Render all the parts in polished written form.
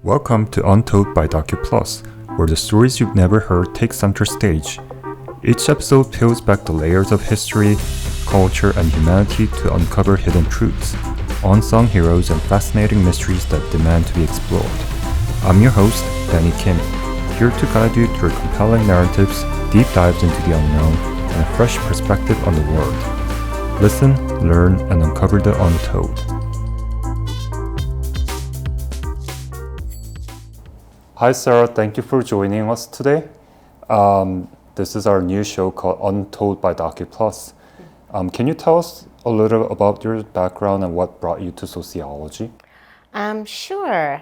Welcome to Untold by Docu where the stories you've never heard take center stage. Each episode peels back the layers of history, culture, and humanity to uncover hidden truths, unsung heroes, and fascinating mysteries that demand to be explored. I'm your host, Danny Kim, here to guide you through compelling narratives, deep dives into the unknown, and a fresh perspective on the world. Listen, learn, and uncover the untold. Hi Sarah, thank you for joining us today. This is our new show called Untold by Docu Can you tell us a little about your background and what brought you to sociology? Sure.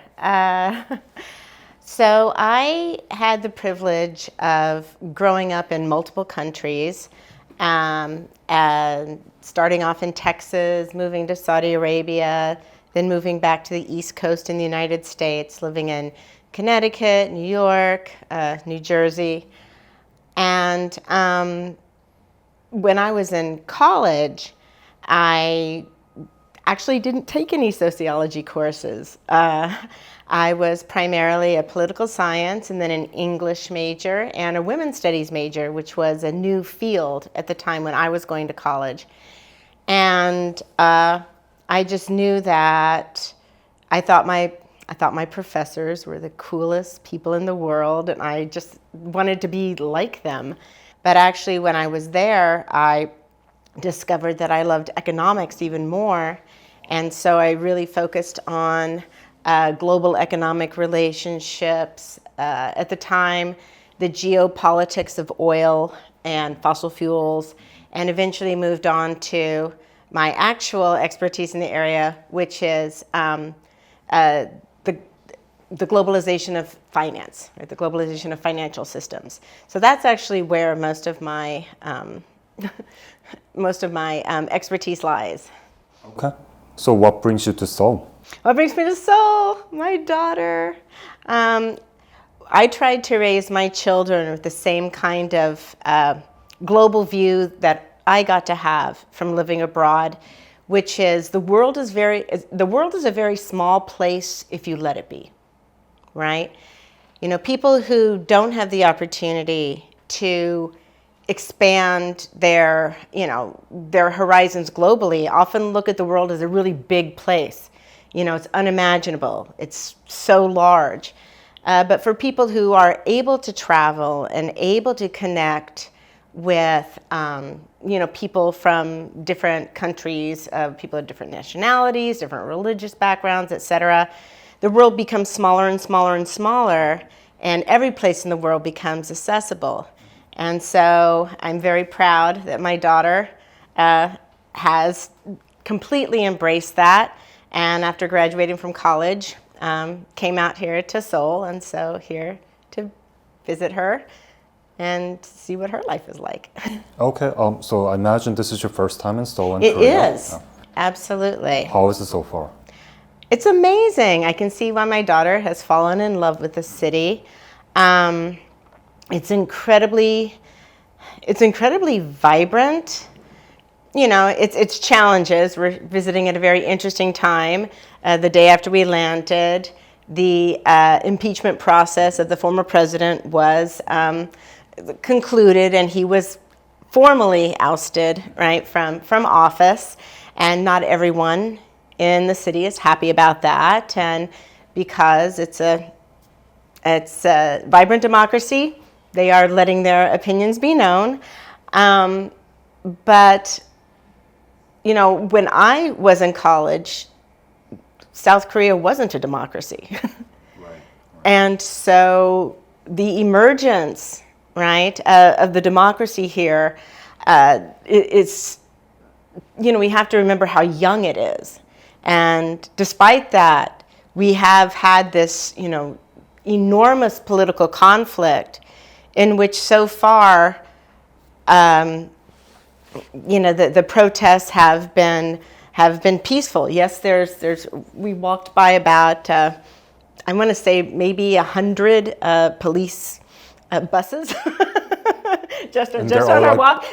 So I had the privilege of growing up in multiple countries, and starting off in Texas, moving to Saudi Arabia, then moving back to the East Coast in the United States, living in Connecticut, New York, New Jersey. And when I was in college, I actually didn't take any sociology courses. I was primarily a political science and then an English major and a women's studies major, which was a new field at the time when I was going to college. And I just knew that I thought my professors were the coolest people in the world, and I just wanted to be like them. But actually, when I was there, I discovered that I loved economics even more. And so I really focused on global economic relationships. At the time, the geopolitics of oil and fossil fuels, and eventually moved on to my actual expertise in the area, which is the globalization of finance, right? The globalization of financial systems. So that's actually where most of my expertise lies. Okay. So what brings you to Seoul? What brings me to Seoul? My daughter. I tried to raise my children with the same kind of global view that I got to have from living abroad, which is the world is a very small place if you let it be, right? You know, people who don't have the opportunity to expand their horizons globally often look at the world as a really big place. You know, it's unimaginable. It's so large. But for people who are able to travel and able to connect with people from different countries, people of different nationalities, different religious backgrounds, etc., the world becomes smaller and smaller and smaller, and every place in the world becomes accessible. And so I'm very proud that my daughter has completely embraced that, and after graduating from college, came out here to Seoul, and so here to visit her and see what her life is like. Okay, so I imagine this is your first time in Seoul in It Korea? is, absolutely. How is it so far? It's amazing. I can see why my daughter has fallen in love with the city. It's incredibly vibrant. You know, it's challenges. We're visiting at a very interesting time. The day after we landed, the impeachment process of the former president was concluded, and he was formally ousted, right, from office. And not everyone in the city is happy about that. And because it's a vibrant democracy, they are letting their opinions be known. But, you know, when I was in college, South Korea wasn't a democracy. Right. And so the emergence, right, of the democracy here, it's, you know, we have to remember how young it is. And despite that, we have had this, you know, enormous political conflict in which so far, the protests have been peaceful. Yes, we walked by about, I want to say maybe 100 police buses. just on our walk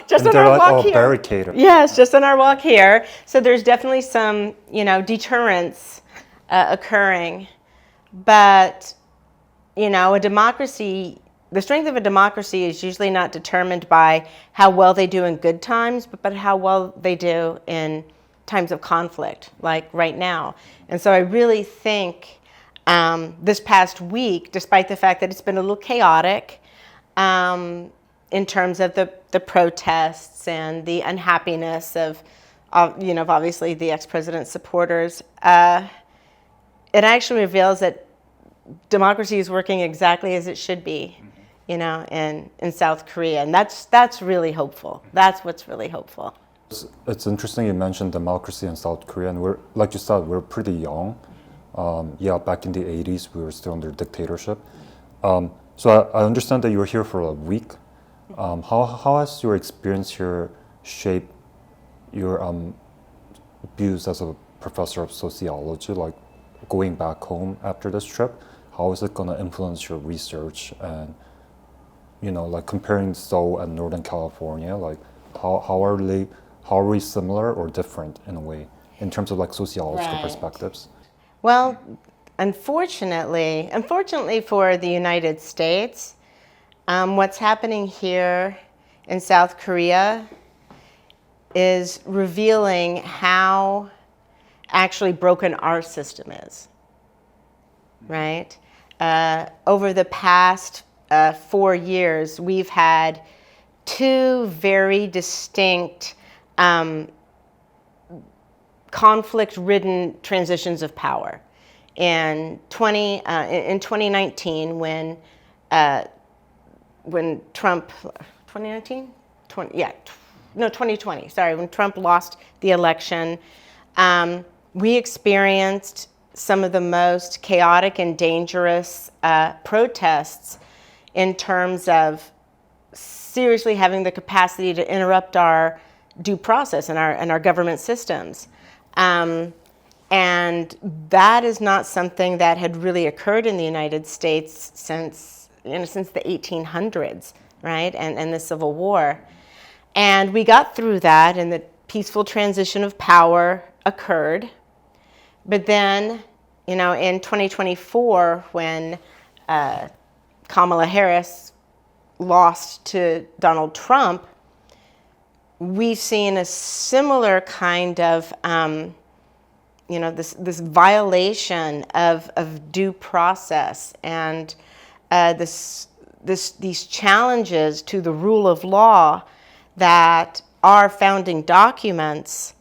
here. Barricaded. Yes, just on our walk here. So there's definitely some, deterrence occurring. But, a democracy, the strength of a democracy is usually not determined by how well they do in good times, but how well they do in times of conflict, like right now. And so I really think this past week, despite the fact that it's been a little chaotic in terms of the protests and the unhappiness of obviously the ex-president's supporters, it actually reveals that democracy is working exactly as it should be, in South Korea. And that's really hopeful. That's what's really hopeful. It's interesting you mentioned democracy in South Korea, and we're, like you said, we're pretty young. Back in the 80s, we were still under dictatorship. So I understand that you were here for a week. How has your experience here shaped your views as a professor of sociology, like going back home after this trip? How is it going to influence your research? And, like comparing Seoul and Northern California, like how are we similar or different in a way in terms of like sociological perspectives? Well, unfortunately for the United States, what's happening here in South Korea is revealing how actually broken our system is, right? Over the past 4 years, we've had two very distinct conflict-ridden transitions of power. In 2019, when Trump, 2019? 2020, sorry, when Trump lost the election, we experienced some of the most chaotic and dangerous protests in terms of seriously having the capacity to interrupt our due process and our government systems. And that is not something that had really occurred in the United States since the 1800s, right? And the Civil War. And we got through that, and the peaceful transition of power occurred. But then, in 2024, when Kamala Harris lost to Donald Trump, we've seen a similar kind of, this violation of due process and these challenges to the rule of law that our founding documents,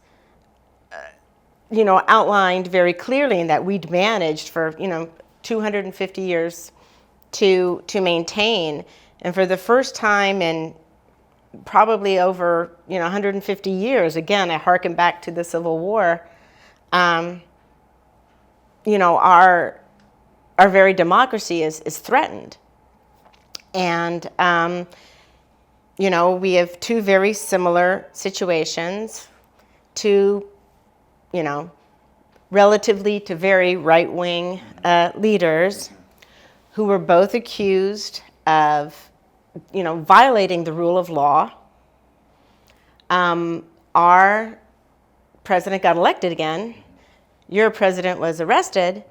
outlined very clearly, and that we'd managed for 250 years to maintain. And for the first time in probably over 150 years, again, I harken back to the Civil War, our very democracy is threatened. And we have two very similar situations, two relatively to very right-wing leaders who were both accused of violating the rule of law. Our president got elected again. Your president was arrested.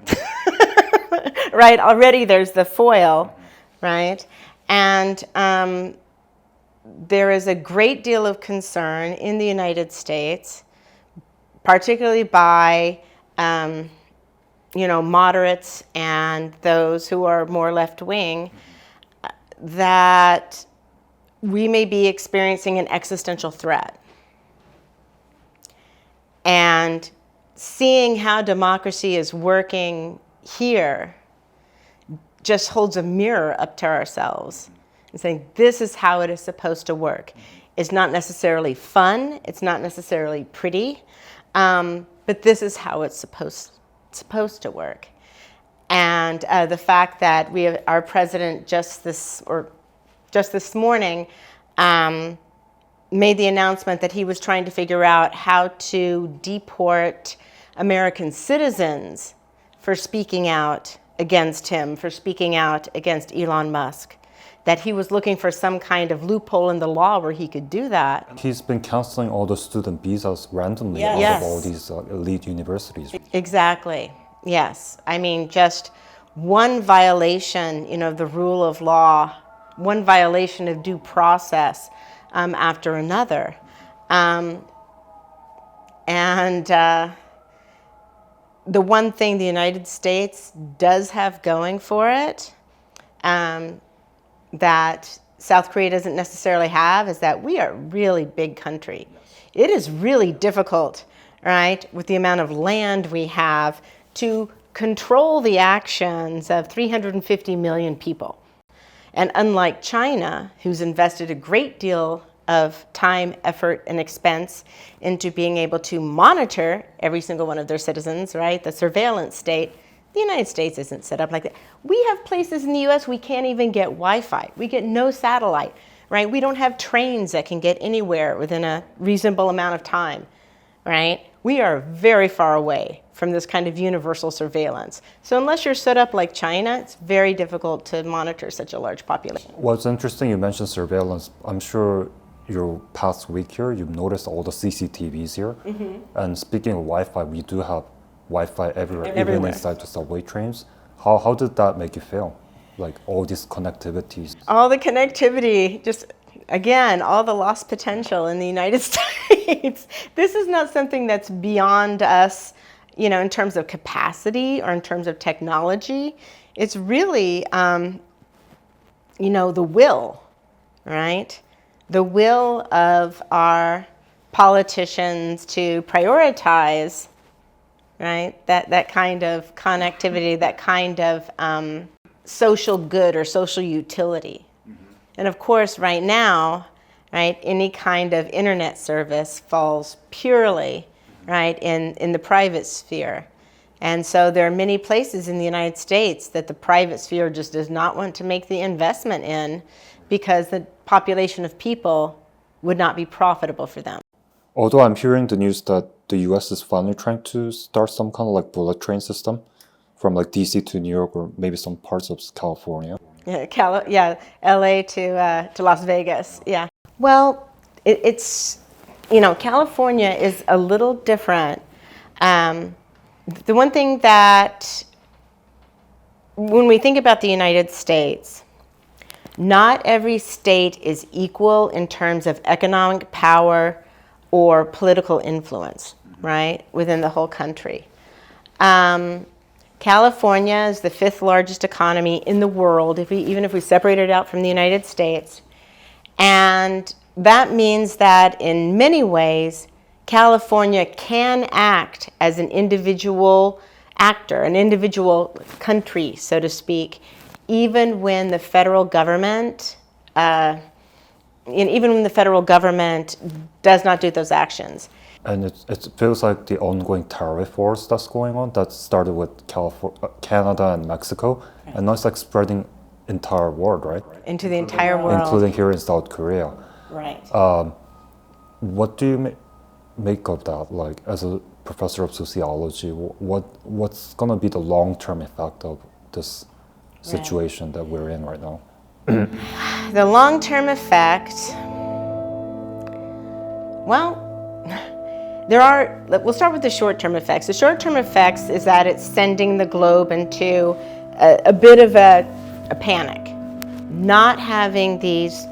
Right? Already there's the foil, right? And there is a great deal of concern in the United States, particularly by moderates and those who are more left-wing, that we may be experiencing an existential threat. And seeing how democracy is working here just holds a mirror up to ourselves and saying, this is how it is supposed to work. It's not necessarily fun, it's not necessarily pretty, but this is how it's supposed to work. And the fact that we have our president just this morning made the announcement that he was trying to figure out how to deport American citizens for speaking out against him, for speaking out against Elon Musk, that he was looking for some kind of loophole in the law where he could do that. He's been canceling all the student visas randomly out of all these elite universities. Exactly, yes. I mean, just one violation, of the rule of law, one violation of due process after another. The one thing the United States does have going for it that South Korea doesn't necessarily have is that we are a really big country. It is really difficult, right, with the amount of land we have to control the actions of 350 million people. And unlike China, who's invested a great deal of time, effort, and expense into being able to monitor every single one of their citizens, right? The surveillance state. The United States isn't set up like that. We have places in the US we can't even get Wi-Fi. We get no satellite, right? We don't have trains that can get anywhere within a reasonable amount of time, right? We are very far away from this kind of universal surveillance. So unless you're set up like China, it's very difficult to monitor such a large population. What's interesting, you mentioned surveillance. I'm sure your past week here, you've noticed all the CCTVs here. And speaking of Wi-Fi, we do have Wi-Fi everywhere, even inside the subway trains. How did that make you feel? Like all these connectivities? All the connectivity, just again, all the lost potential in the United States. This is not something that's beyond us, in terms of capacity or in terms of technology. It's really, the will, right? The will of our politicians to prioritize, right, that kind of connectivity, that kind of social good or social utility. And of course, right now, right, any kind of internet service falls purely, right, in the private sphere. And so there are many places in the United States that the private sphere just does not want to make the investment in because the population of people would not be profitable for them. Although I'm hearing the news that the US is finally trying to start some kind of like bullet train system from like DC to New York or maybe some parts of California. Yeah, LA to Las Vegas, yeah. Well, it's, California is a little different. The one thing that, when we think about the United States, not every state is equal in terms of economic power or political influence, right, within the whole country. California is the 5th largest economy in the world, even if we separate it out from the United States. And that means that in many ways, California can act as an individual actor, an individual country, so to speak, even when the federal government, does not do those actions. And it feels like the ongoing tariff wars that's going on, that started with Canada and Mexico, and now it's like spreading entire world, right? Into the entire world. Including here in South Korea. Right. What do you make of that? Like, as a professor of sociology, what's going to be the long-term effect of this situation that we're in right now? The long-term effect, well, we'll start with the short-term effects. The short-term effects is that it's sending the globe into a bit of a panic. Not having these,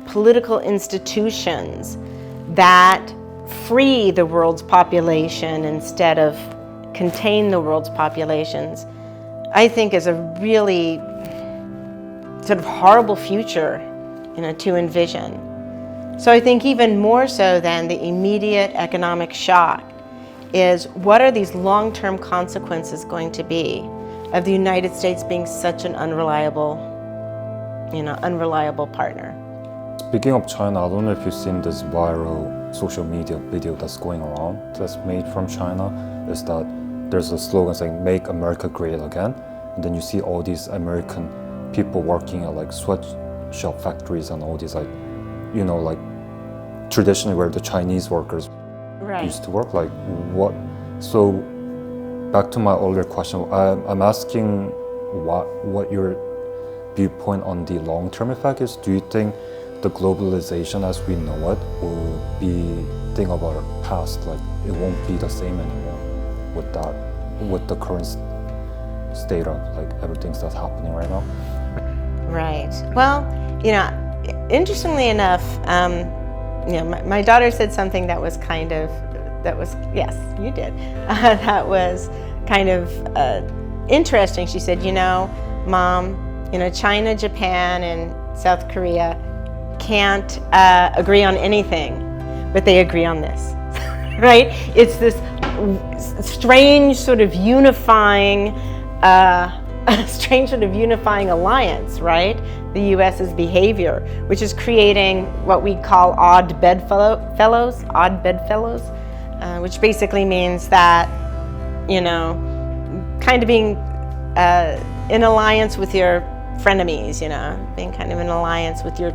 political institutions that free the world's population instead of contain the world's populations, I think is a really sort of horrible future, to envision. So I think even more so than the immediate economic shock is what are these long-term consequences going to be of the United States being such an unreliable partner. Speaking of China, I don't know if you've seen this viral social media video that's going around that's made from China, is that there's a slogan saying, "Make America Great Again." And then you see all these American people working at like sweatshop factories and all these like traditionally where the Chinese workers used to work. Like what? So back to my earlier question, I'm asking what your viewpoint on the long-term effect is. Do you think the globalization as we know it will be thing of our past? Like it won't be the same anymore with the current state of like everything that's happening right now? Right. Well, interestingly enough, my daughter said something that was yes, you did. That was kind of interesting. She said, Mom, China, Japan, and South Korea can't agree on anything, but they agree on this, right? It's this strange sort of unifying alliance, right? The U.S.'s behavior, which is creating what we call odd bedfellows, which basically means that, kind of being in alliance with your frenemies, being kind of in alliance with your,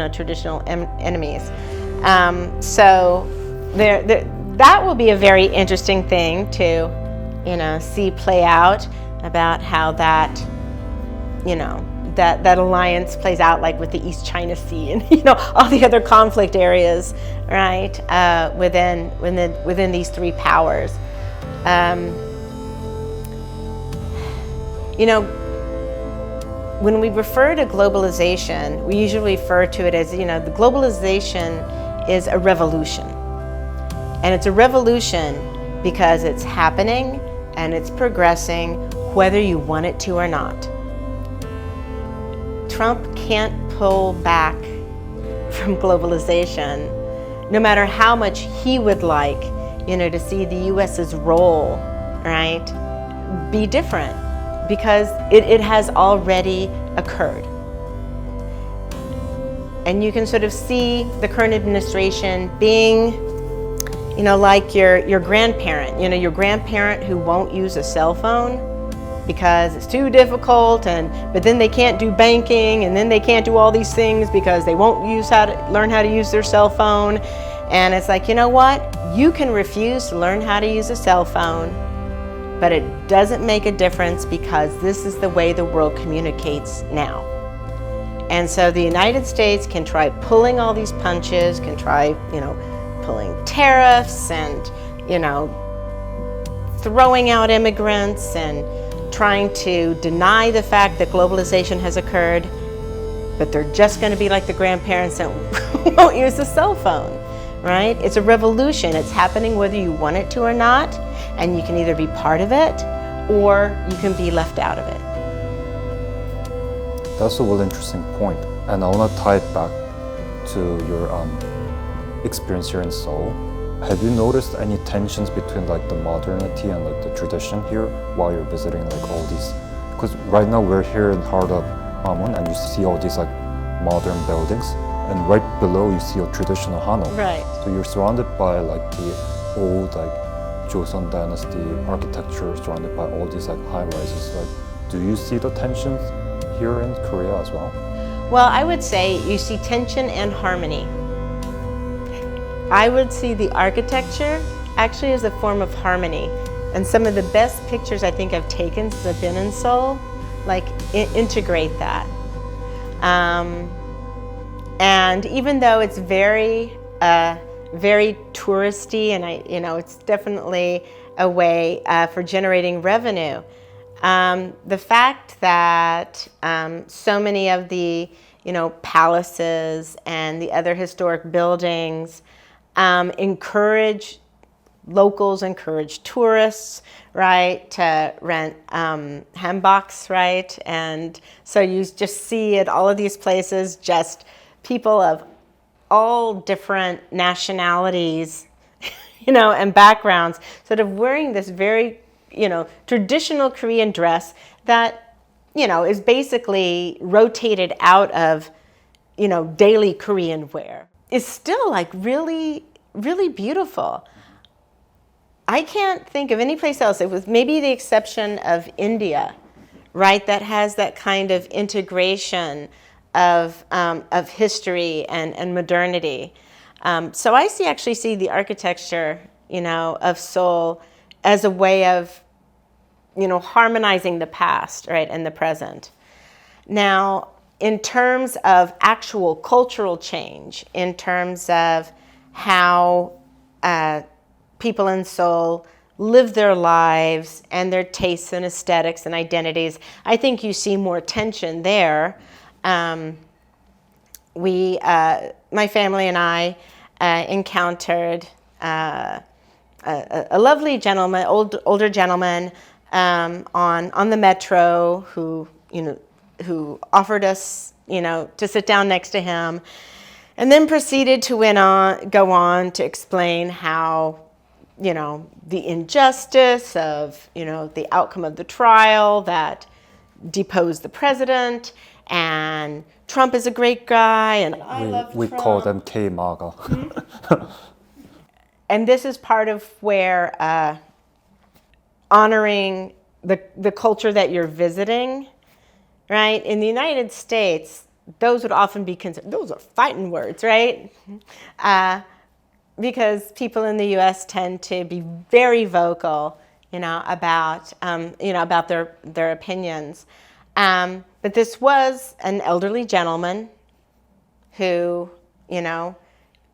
traditional enemies. So that will be a very interesting thing to, see play out about how that, that alliance plays out, like with the East China Sea and all the other conflict areas, right? Within these three powers. When we refer to globalization, we usually refer to it as, the globalization is a revolution. And it's a revolution because it's happening and it's progressing whether you want it to or not. Trump can't pull back from globalization, no matter how much he would like, to see the U.S.'s role, right, be different, because it has already occurred. And you can sort of see the current administration being, like your grandparent, your grandparent who won't use a cell phone because it's too difficult, but then they can't do banking, and then they can't do all these things because they won't learn how to use their cell phone. And it's like, you can refuse to learn how to use a cell phone, but it doesn't make a difference because this is the way the world communicates now. And so the United States can try pulling all these punches, can try, pulling tariffs and, throwing out immigrants and trying to deny the fact that globalization has occurred, but they're just going to be like the grandparents that won't use a cell phone, right? It's a revolution. It's happening whether you want it to or not, and you can either be part of it or you can be left out of it. That's a really interesting point, and I want to tie it back to your experience here in Seoul. Have you noticed any tensions between like the modernity and like the tradition here while you're visiting like all these? Because right now we're here in heart of Hamon, and you see all these like modern buildings, and right below you see a traditional Hanok. Right. So you're surrounded by like the old like Joseon Dynasty architecture, surrounded by all these like high rises. Like, do you see the tensions here in Korea as well? Well, I would say you see tension and harmony. I would see the architecture actually as a form of harmony. And some of the best pictures I think I've taken since I've been in Seoul, like integrate that. And even though it's very, very touristy, and it's definitely a way for generating revenue. The fact that so many of the, palaces and the other historic buildings encourage tourists, right, to rent hanboks, right? And so you just see at all of these places just people of all different nationalities, and backgrounds, sort of wearing this very, traditional Korean dress that, is basically rotated out of, daily Korean wear. It's still like really, really beautiful. I can't think of any place else, it was maybe the exception of India, right, that has that kind of integration of history and modernity. So I actually see the architecture, of Seoul as a way of, harmonizing the past, right, and the present. Now, in terms of actual cultural change, in terms of how people in Seoul live their lives and their tastes and aesthetics and identities. I think you see more tension there. My family and I encountered a lovely gentleman, older gentleman, on the metro who offered us, to sit down next to him, and then proceeded to go on to explain how, the injustice of, the outcome of the trial that deposed the president, and Trump is a great guy, and I love we Trump. call them K-MAGA. And this is part of where honoring the culture that you're visiting, right? In the United States, those would often be considered, those are fighting words, right? Because people in the U.S. tend to be very vocal, about their opinions. But this was an elderly gentleman who,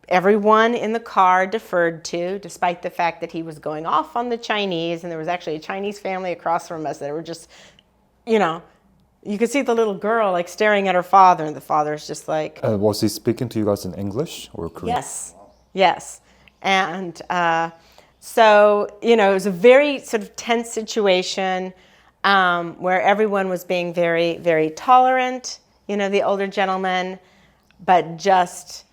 everyone in the car deferred to, despite the fact that he was going off on the Chinese, and there was actually a Chinese family across from us that were just, you could see the little girl like staring at her father, and the father's just like. Was he speaking to you guys in English or Korean? Yes. And so, it was a very sort of tense situation where everyone was being very, very tolerant, the older gentleman, but just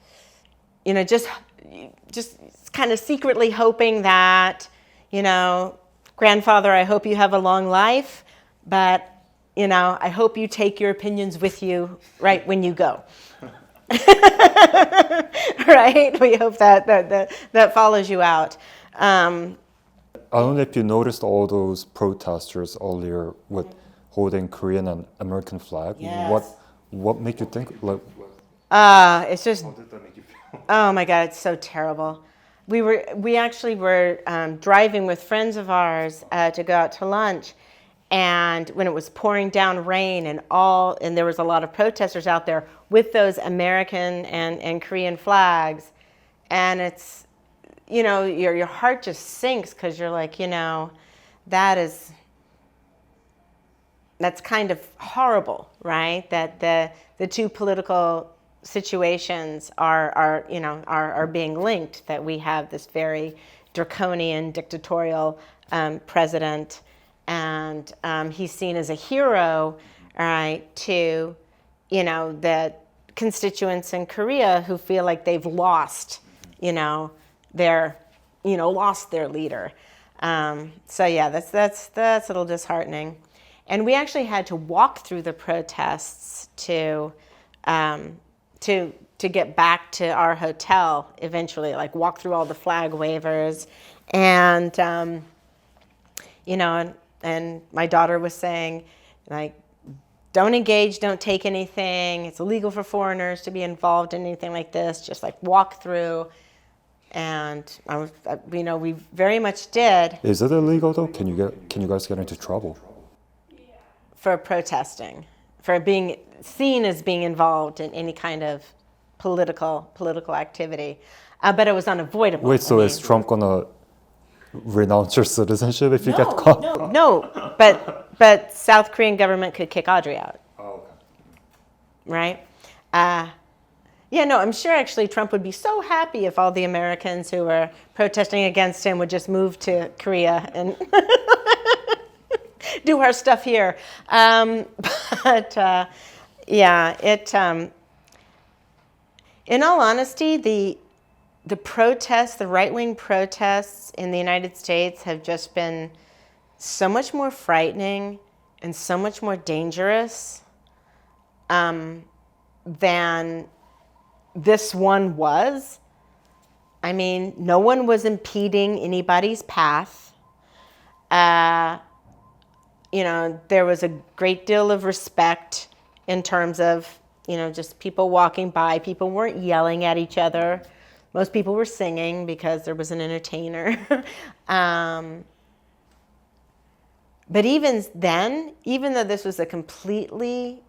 kind of secretly hoping that, grandfather, I hope you have a long life, but, I hope you take your opinions with you right when you go. Right? We hope that follows you out. I don't know if you noticed all those protesters earlier with holding Korean and American flag. Yes. What made you think? It's just. Oh my God, it's so terrible. We actually were driving with friends of ours to go out to lunch, and when it was pouring down rain and there was a lot of protesters out there with those American and Korean flags, and it's, your heart just sinks because you're like, that's kind of horrible, right? That the two political situations are being linked, that we have this very draconian dictatorial president, and he's seen as a hero, right, to the constituents in Korea who feel like they've lost their leader. So yeah, that's a little disheartening. And we actually had to walk through the protests to get back to our hotel eventually, like walk through all the flag wavers. And, and my daughter was saying, like, don't engage, don't take anything. It's illegal for foreigners to be involved in anything like this. Just like walk through. And we very much did. Is it illegal though? Can you guys get into trouble? For protesting, for being seen as being involved in any kind of political activity, but it was unavoidable. Wait, so is Trump gonna renounce your citizenship if you get caught? No, but South Korean government could kick Audrey out. Oh, okay. Right? I'm sure actually Trump would be so happy if all the Americans who were protesting against him would just move to Korea and do our stuff here. In all honesty, the protests, the right-wing protests in the United States have just been so much more frightening and so much more dangerous than this one was. I mean, no one was impeding anybody's path. There was a great deal of respect in terms of, just people walking by. People weren't yelling at each other. Most people were singing because there was an entertainer. But even then, even though this was a completely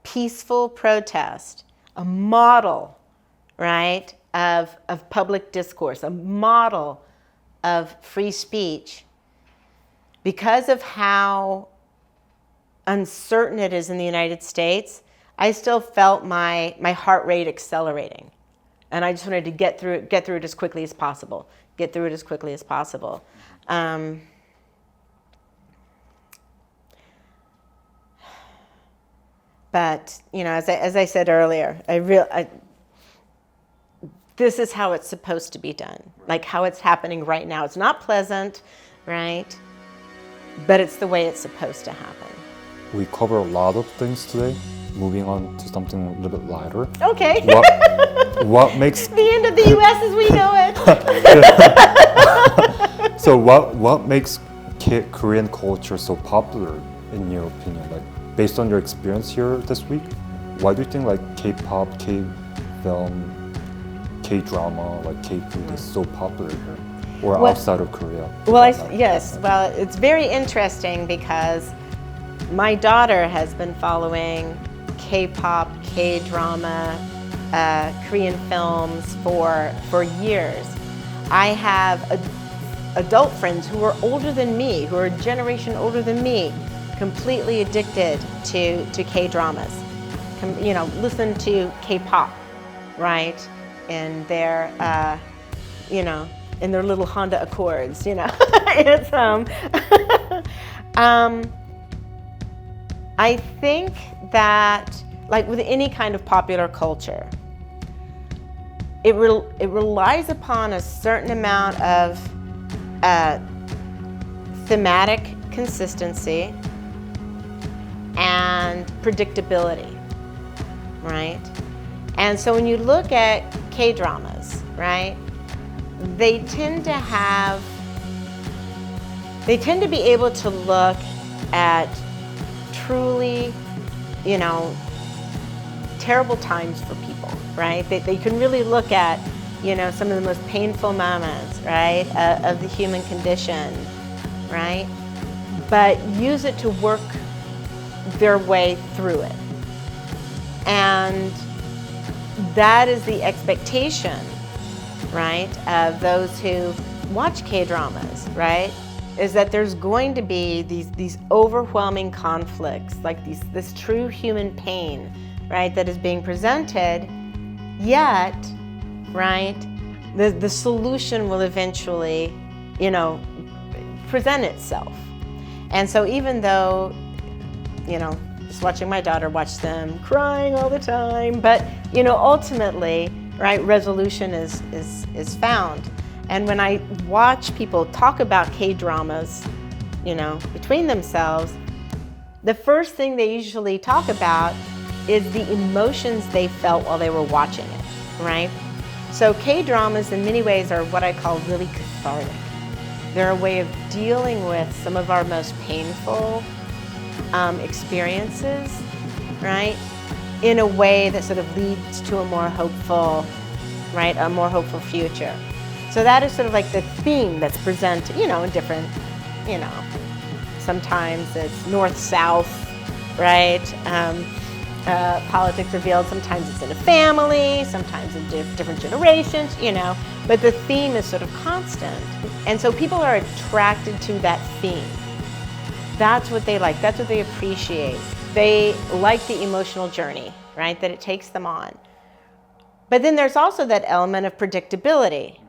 peaceful protest, a model, right, of public discourse, a model of free speech, because of how uncertain it is in the United States, I still felt my heart rate accelerating. And I just wanted to get through it as quickly as possible. But, as I said earlier, this is how it's supposed to be done, like how it's happening right now. It's not pleasant, right? But it's the way it's supposed to happen. We cover a lot of things today. Moving on to something a little bit lighter. Okay. What makes the end of the U.S. as we know it? So what makes Korean culture so popular, in your opinion? Like, based on your experience here this week, why do you think like K-pop, K-film, K-drama, like K-food is so popular here, or outside of Korea? Yes. Well, it's very interesting because my daughter has been following K-pop, K-drama, Korean films for years. I have adult friends who are older than me, who are a generation older than me, completely addicted to K-dramas. Listen to K-pop, right? In their, in their little Honda Accords, It's I think that, like with any kind of popular culture, it relies upon a certain amount of thematic consistency and predictability, right? And so when you look at K-dramas, right, they tend to be able to look at truly, terrible times for people, right? They can really look at, some of the most painful moments, right, of the human condition, right? But use it to work their way through it. And that is the expectation, right, of those who watch K-dramas, right? Is that there's going to be these overwhelming conflicts, like this true human pain, right, that is being presented, yet, right, the solution will eventually, present itself. And so even though, just watching my daughter watch them crying all the time, but, ultimately, right, resolution is found. And when I watch people talk about K-dramas, between themselves, the first thing they usually talk about is the emotions they felt while they were watching it, right? So K-dramas in many ways are what I call really cathartic. They're a way of dealing with some of our most painful experiences, right? In a way that sort of leads to a more hopeful, right, a more hopeful future. So that is sort of like the theme that's presented, in different, sometimes it's north-south, right? Politics revealed, sometimes it's in a family, sometimes in different generations, but the theme is sort of constant. And so people are attracted to that theme. That's what they like, that's what they appreciate. They like the emotional journey, right, that it takes them on. But then there's also that element of predictability.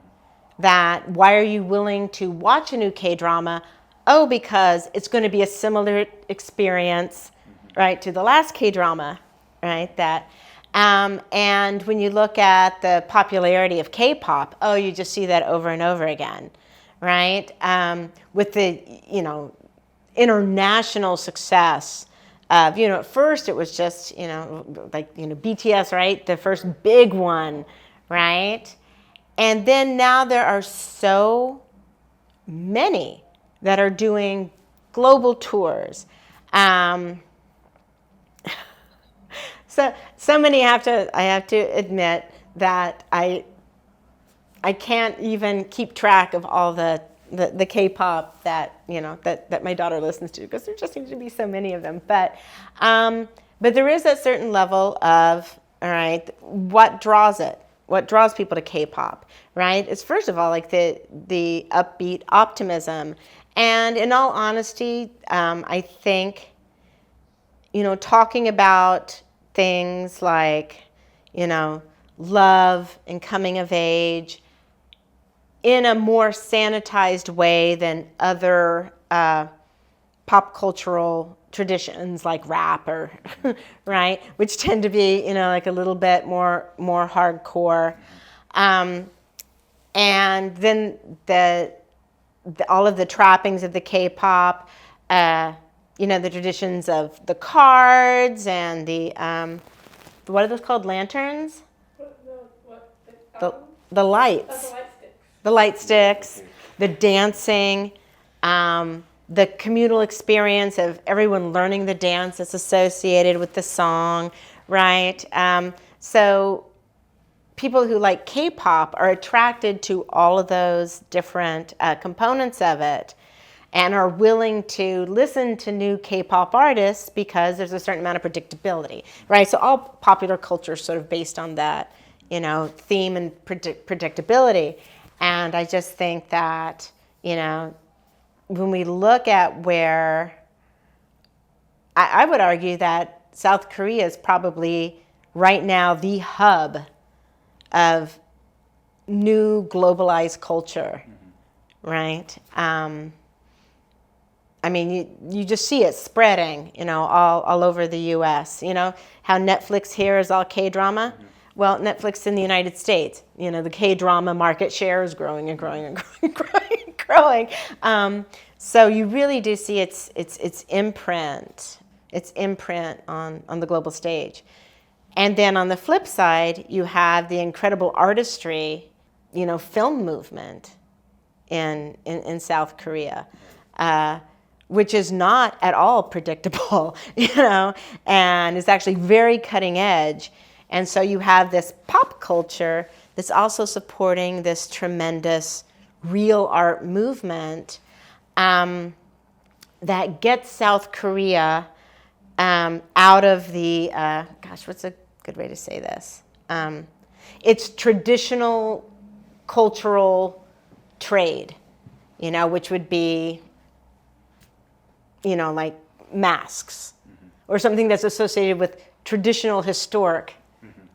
That why are you willing to watch a new K-drama? Oh, because it's going to be a similar experience, right, to the last K-drama, right? And when you look at the popularity of K-pop, oh, you just see that over and over again, right? With the, international success of, at first it was just, BTS, right? The first big one, right? And then now there are so many that are doing global tours. So many I have to admit that I can't even keep track of all the K-pop that that my daughter listens to, because there just seems to be so many of them. But there is a certain level of, all right, what draws it, what draws people to K-pop, right? Is first of all like the upbeat optimism, and in all honesty, I think, talking about things like, love and coming of age in a more sanitized way than other pop cultural traditions like rap or right, which tend to be like a little bit more hardcore, and then all of the trappings of the K-pop, the traditions of the cards and the what are those called, lanterns? The lights. The light sticks, the dancing, the communal experience of everyone learning the dance that's associated with the song, right? So people who like K-pop are attracted to all of those different components of it and are willing to listen to new K-pop artists because there's a certain amount of predictability, right? So all popular culture is sort of based on that, theme and predictability. And I just think that, when we look at where, I would argue that South Korea is probably right now the hub of new globalized culture, right? You just see it spreading, all over the U.S. How Netflix here is all K-drama. Well, Netflix in the United States, the K-drama market share is growing and growing and growing and growing. So you really do see its imprint on the global stage. And then on the flip side, you have the incredible artistry, film movement in South Korea, which is not at all predictable, and is actually very cutting edge. And so you have this pop culture that's also supporting this tremendous real art movement that gets South Korea out of the, what's a good way to say this? It's traditional cultural trade, which would be, like masks or something that's associated with traditional historic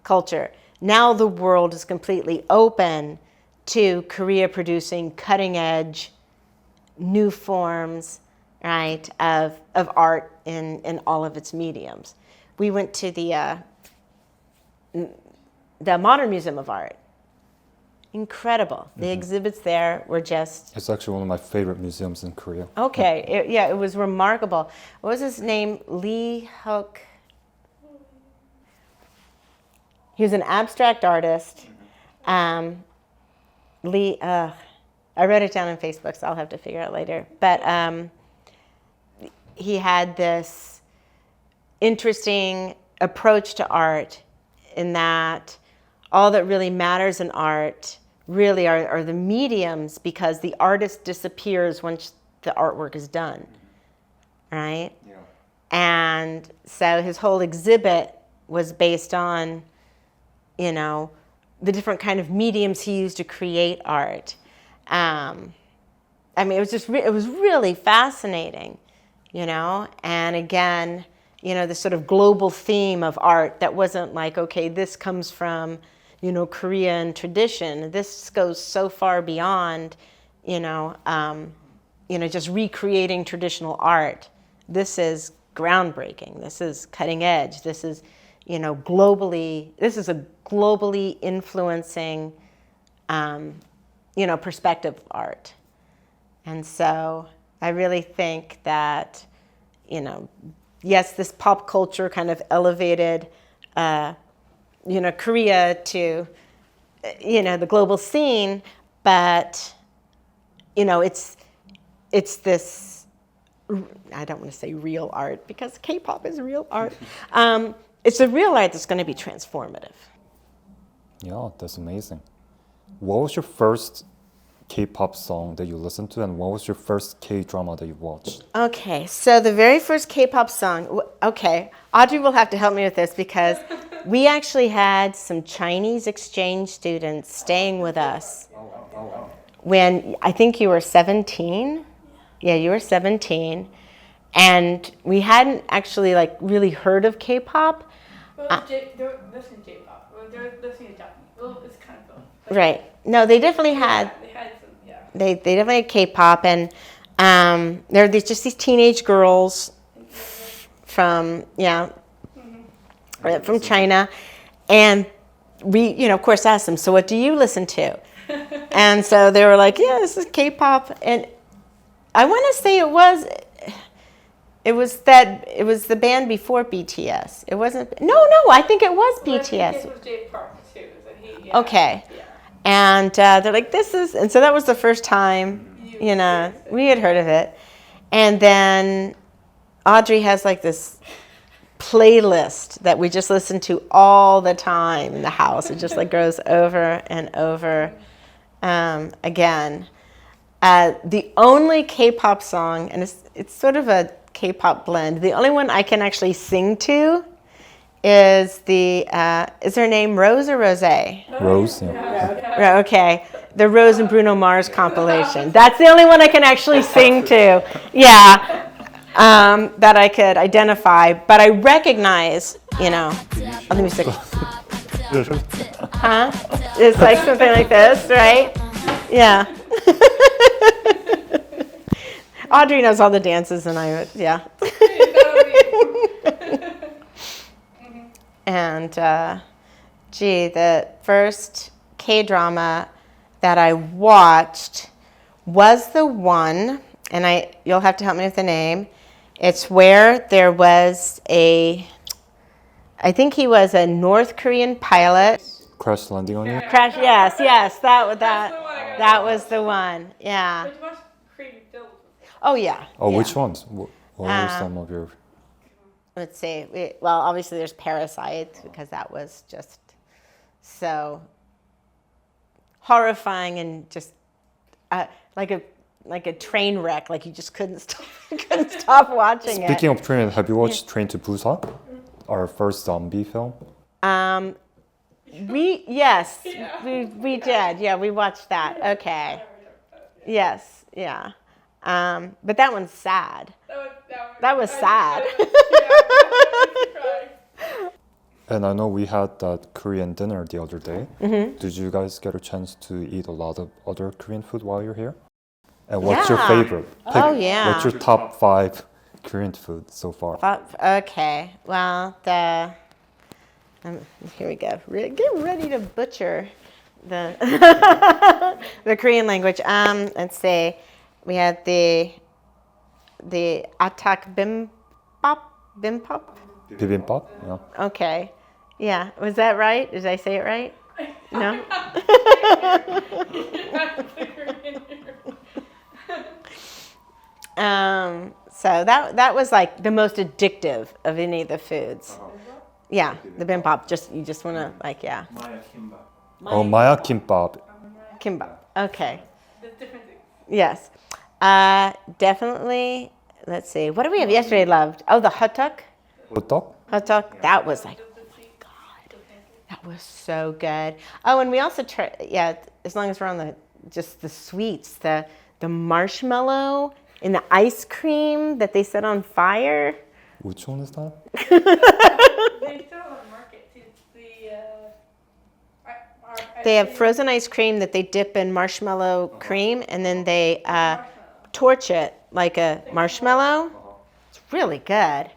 culture. Now the world is completely open to Korea producing cutting edge, new forms, right, of art in all of its mediums. We went to the Modern Museum of Art. Incredible. The exhibits there were just... It's actually one of my favorite museums in Korea. Okay, it was remarkable. What was his name? Lee Hook. He was an abstract artist. Lee, I wrote it down on Facebook, so I'll have to figure it out later. But he had this interesting approach to art in that all that really matters in art really are the mediums, because the artist disappears once the artwork is done, right? Yeah. And so his whole exhibit was based on the different kind of mediums he used to create art. It was just it was really fascinating, and again, the sort of global theme of art that wasn't like, okay, this comes from, Korean tradition. This goes so far beyond, just recreating traditional art. This is groundbreaking. This is cutting edge. This is, this is a globally influencing, perspective of art. And so I really think that, yes, this pop culture kind of elevated, Korea to, the global scene, but, it's this, I don't want to say real art, because K-pop is real art. It's a real art that's going to be transformative. Yeah, that's amazing. What was your first K-pop song that you listened to, and what was your first K-drama that you watched? Okay, so the very first K-pop song, okay, Audrey will have to help me with this, because We actually had some Chinese exchange students staying with us when I think you were 17. Yeah, you were 17. And we hadn't actually like really heard of K-pop. They're listening to J-pop. They're listening to Japanese. Well, it's kind of both. Right. No, they definitely had. They had some, yeah. They definitely had K-pop, and there are just these teenage girls from from China, and we of course asked them, so what do you listen to? And so they were like, yeah, this is K-pop, and I want to say it was the band before BTS. It wasn't. No, I think it was BTS. I think it was J Park too. So Okay. Yeah. And they're like, this is, and so that was the first time, we had heard of it. And then Audrey has like this playlist that we just listen to all the time in the house. It just like goes over and over again. The only K-pop song, and it's sort of a K-pop blend, the only one I can actually sing to is is her name Rose or Rose? Rose, yeah. Okay, the Rose and Bruno Mars compilation. That's the only one I can actually sing to. Yeah, that I could identify, but I recognize, let me see. Huh? It's like something like this, right? Yeah. Audrey knows all the dances, and yeah. And the first K-drama that I watched was the one, and you'll have to help me with the name. It's where there was I think he was a North Korean pilot. Crash Landing on You? Crash, yes, that was the one, yeah. But you watched Korean films. Oh, yeah. Oh, yeah. which ones? What were some of your... Let's see. Well, obviously there's Parasite, because that was just so horrifying and just like a train wreck. Like you just couldn't stop watching it. Speaking of train, have you watched Train to Busan? Our first zombie film? We did. Yeah, we watched that. Okay. Yes. Yeah. But that one's sad. That was sad. And I know we had that Korean dinner the other day. Mm-hmm. Did you guys get a chance to eat a lot of other Korean food while you're here? And what's your favorite? What's your top 5 Korean food so far? Okay. Well, here we go. Get ready to butcher the the Korean language. Let's see. We had the atak bimbap. Bibimbap? Yeah. Okay. Yeah. Was that right? Did I say it right? No? So that was like the most addictive of any of the foods. Yeah, the bimbap. You just want to yeah. Maya kimbap. Oh, Maya kimbap. Kimbap. Okay. There's different things. Yes. Definitely. Let's see. What did we have yesterday? I loved. Oh, the hot dog. Hot dog? Hot dog. That was like, oh my God. That was so good. Oh, and we also tried. Yeah, as long as we're on the sweets, the marshmallow in the ice cream that they set on fire. Which one is that? They sell on the market too. They have frozen ice cream that they dip in marshmallow cream, and then they torch it like a marshmallow. It's really good.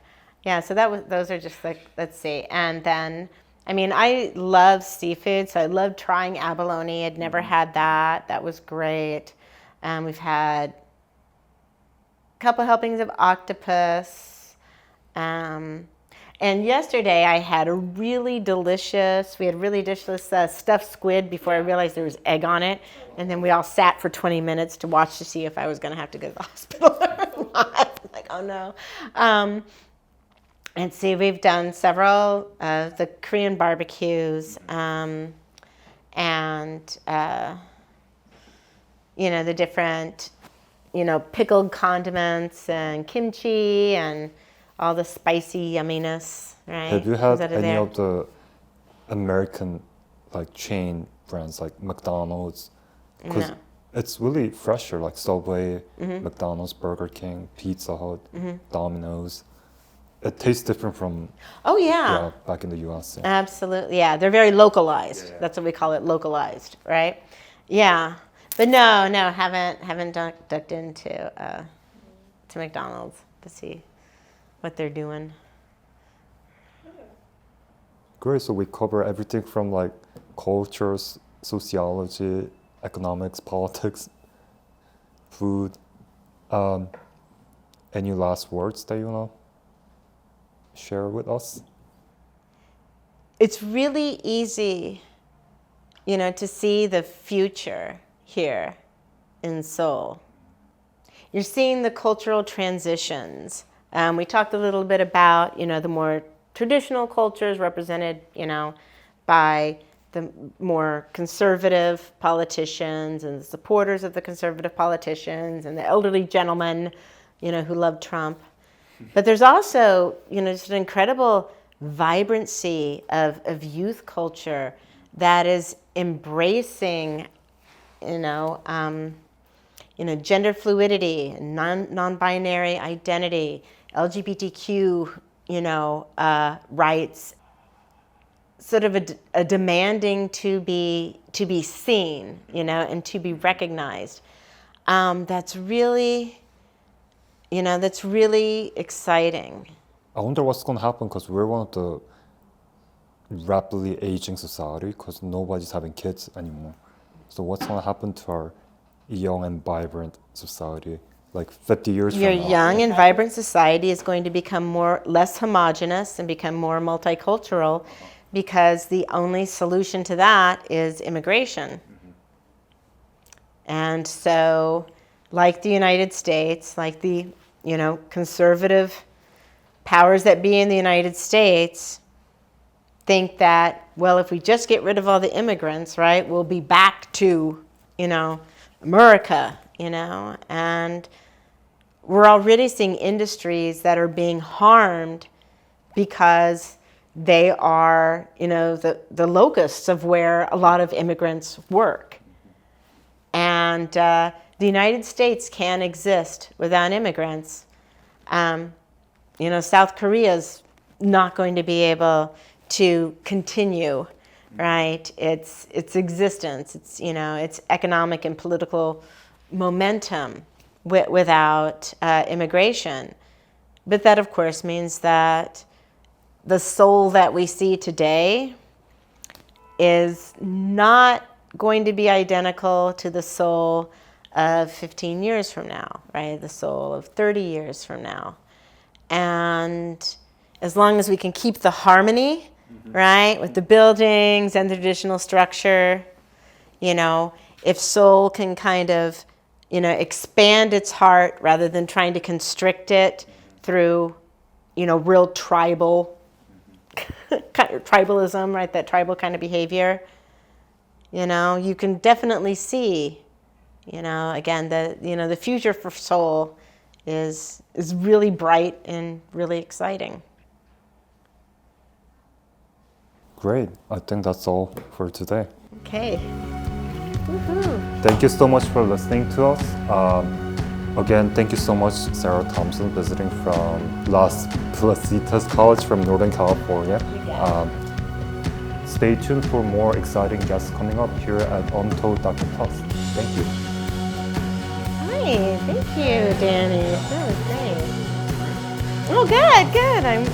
Yeah, so those are just like, let's see. And then, I love seafood, so I love trying abalone. I'd never had that. That was great. We've had a couple helpings of octopus. And yesterday I had we had really delicious stuffed squid before I realized there was egg on it. And then we all sat for 20 minutes to watch to see if I was going to have to go to the hospital or not. Like, oh no. And see, we've done several of the Korean barbecues and, the different, pickled condiments and kimchi and all the spicy yumminess, right? Have you had any of the American like chain brands like McDonald's, because No. it's really fresher, like Subway, McDonald's, Burger King, Pizza Hut, Domino's. It tastes different from Oh yeah. back in the US. Yeah. Absolutely, yeah. They're very localized. Yeah. That's what we call it, localized, right? Yeah, but no, haven't ducked into to McDonald's to see what they're doing. Great. So we cover everything from like cultures, sociology, economics, politics, food. Any last words that you wanna share with us? It's really easy, to see the future here in Seoul. You're seeing the cultural transitions. We talked a little bit about, the more traditional cultures represented, by the more conservative politicians and the supporters of the conservative politicians and the elderly gentlemen, who love Trump. But there's also, just an incredible vibrancy of youth culture that is embracing, gender fluidity, non-binary identity, LGBTQ, rights, sort of a demanding to be seen, and to be recognized. That's really exciting. I wonder what's gonna happen because we're one of the rapidly aging society because nobody's having kids anymore. So what's gonna happen to our young and vibrant society like 50 years Your from now? young and vibrant society is going to become less homogenous and become more multicultural because the only solution to that is immigration. And so, like the United States, like the, conservative powers that be in the United States think that, well, if we just get rid of all the immigrants, right, we'll be back to, America, and we're already seeing industries that are being harmed because they are, the locusts of where a lot of immigrants work. And the United States can't exist without immigrants. South Korea's not going to be able to continue, right? Its existence, its economic and political momentum without immigration. But that, of course, means that the Seoul that we see today is not going to be identical to the Seoul of 15 years from now, right? The Seoul of 30 years from now. And as long as we can keep the harmony, right, with the buildings and the traditional structure, if Seoul can kind of, expand its heart rather than trying to constrict it through, real tribalism, right, that tribal kind of behavior, you can definitely see, again, the future for Seoul is really bright and really exciting. Great. I think that's all for today. Okay. Woohoo. Thank you so much for listening to us. Again, thank you so much, Sarah Thompson, visiting from Las Placitas College from Northern California. Stay tuned for more exciting guests coming up here at Untold Docu Plus. Thank you. Hi, thank you, Danny. That was great. Oh, good. I'm